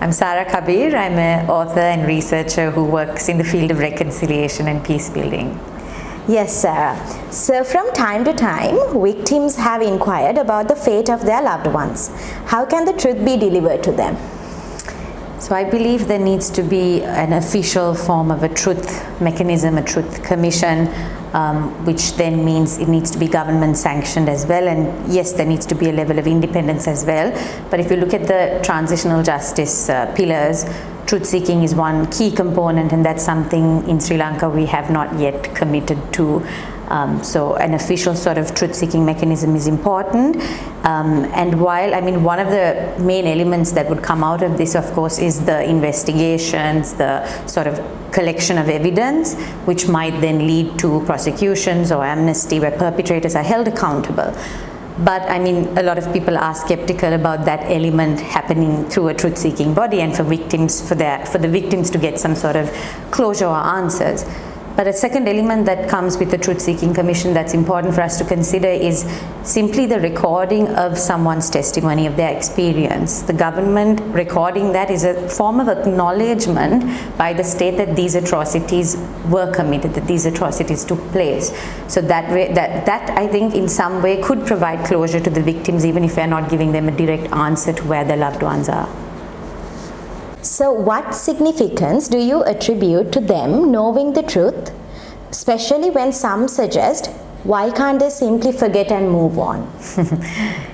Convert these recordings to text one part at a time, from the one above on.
I'm Sarah Kabir. I'm an author and researcher who works in the field of reconciliation and peace building. Yes, Sarah. So from time to time, victims have inquired about the fate of their loved ones. How can the truth be delivered to them? So I believe there needs to be an official form of a truth mechanism, a truth commission, which then means it needs to be government sanctioned as well. And yes, there needs to be a level of independence as well. But if you look at the transitional justice pillars, truth seeking is one key component, and that's something in Sri Lanka we have not yet committed to. So an official sort of truth-seeking mechanism is important. And while, one of the main elements that would come out of this, of course, is the investigations, the sort of collection of evidence, which might then lead to prosecutions or amnesty where perpetrators are held accountable. But a lot of people are skeptical about that element happening through a truth-seeking body and for the victims to get some sort of closure or answers. But a second element that comes with the Truth-Seeking Commission that's important for us to consider is simply the recording of someone's testimony, of their experience. The government recording that is a form of acknowledgement by the state that these atrocities were committed, that these atrocities took place. So that way, that I think in some way could provide closure to the victims, even if we're not giving them a direct answer to where their loved ones are. So what significance do you attribute to them knowing the truth, especially when some suggest, why can't they simply forget and move on?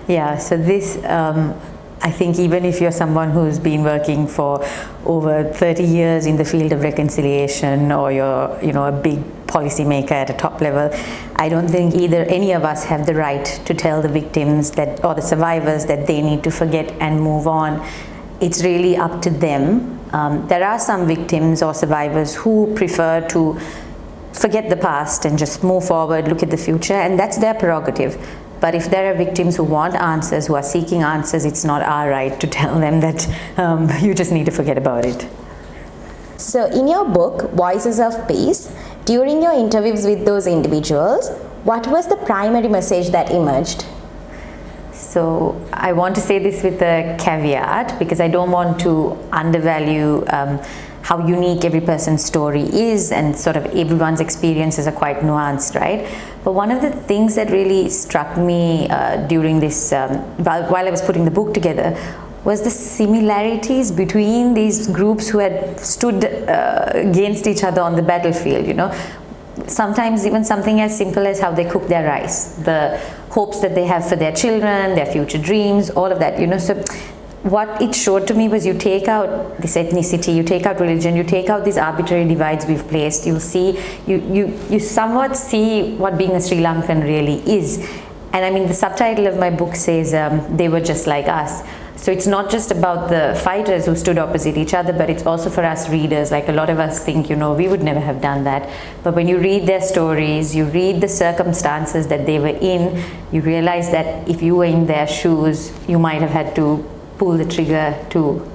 Yeah, so this, I think even if you're someone who's been working for over 30 years in the field of reconciliation, or you're a big policymaker at a top level, I don't think any of us have the right to tell the victims or the survivors that they need to forget and move on. It's really up to them. There are some victims or survivors who prefer to forget the past and just move forward, look at the future, and that's their prerogative. But if there are victims who want answers, who are seeking answers, it's not our right to tell them that you just need to forget about it. So in your book, Voices of Peace, during your interviews with those individuals, what was the primary message that emerged? So I want to say this with a caveat, because I don't want to undervalue how unique every person's story is, and sort of everyone's experiences are quite nuanced, right? But one of the things that really struck me during this, while I was putting the book together, was the similarities between these groups who had stood against each other on the battlefield, Sometimes even something as simple as how they cook their rice, the hopes that they have for their children, their future dreams, all of that, So what it showed to me was, you take out this ethnicity, you take out religion, you take out these arbitrary divides we've placed, you'll see, you somewhat see what being a Sri Lankan really is. And the subtitle of my book says, they were just like us. So it's not just about the fighters who stood opposite each other, but it's also for us readers. Like, a lot of us think, we would never have done that. But when you read their stories, you read the circumstances that they were in, you realize that if you were in their shoes, you might have had to pull the trigger too.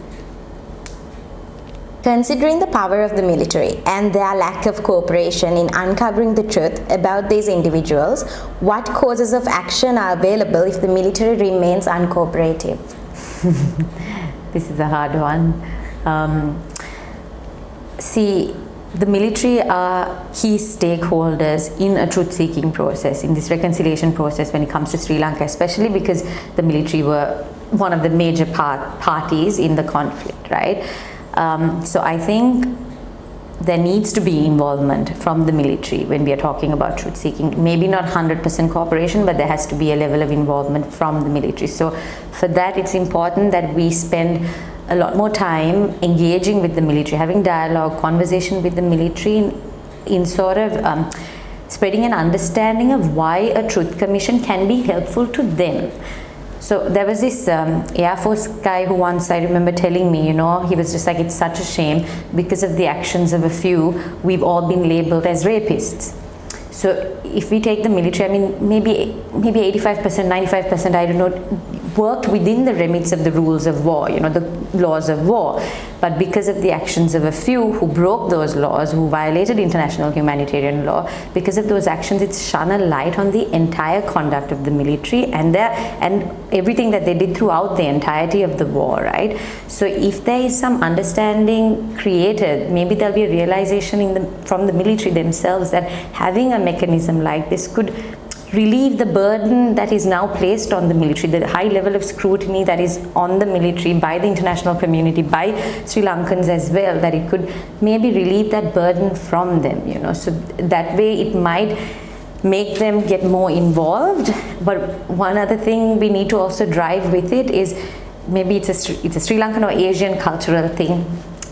Considering the power of the military and their lack of cooperation in uncovering the truth about these individuals, what courses of action are available if the military remains uncooperative? This is a hard one. See, the military are key stakeholders in a truth-seeking process, in this reconciliation process when it comes to Sri Lanka, especially because the military were one of the major parties in the conflict, right? So I think there needs to be involvement from the military when we are talking about truth-seeking. Maybe not 100% cooperation, but there has to be a level of involvement from the military. So for that, it's important that we spend a lot more time engaging with the military, having dialogue, conversation with the military in sort of spreading an understanding of why a truth commission can be helpful to them. So there was this Air Force guy who once, I remember telling me, he was just like, it's such a shame, because of the actions of a few, we've all been labeled as rapists. So if we take the military, maybe 85%, 95%, I don't know, worked within the remits of the rules of war, the laws of war. But because of the actions of a few who broke those laws, who violated international humanitarian law, because of those actions, it's shone a light on the entire conduct of the military and everything that they did throughout the entirety of the war, right? So if there is some understanding created, maybe there'll be a realization from the military themselves that having a mechanism like this could relieve the burden that is now placed on the military, the high level of scrutiny that is on the military by the international community, by Sri Lankans as well, that it could maybe relieve that burden from them, so that way it might make them get more involved. But one other thing we need to also drive with it is, maybe it's a Sri Lankan or Asian cultural thing,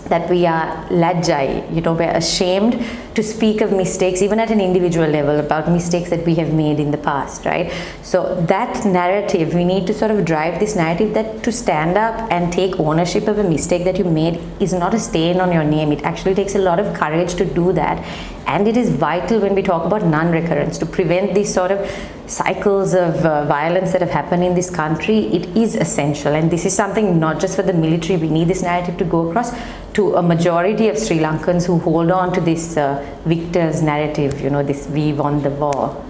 that we are lajjai, we're ashamed to speak of mistakes, even at an individual level, about mistakes that we have made in the past, right? So that narrative, we need to sort of drive this narrative that to stand up and take ownership of a mistake that you made is not a stain on your name. It actually takes a lot of courage to do that. And it is vital when we talk about non-recurrence, to prevent these sort of cycles of violence that have happened in this country. It is essential, and this is something not just for the military. We need this narrative to go across to a majority of Sri Lankans who hold on to this victor's narrative, this we won the war.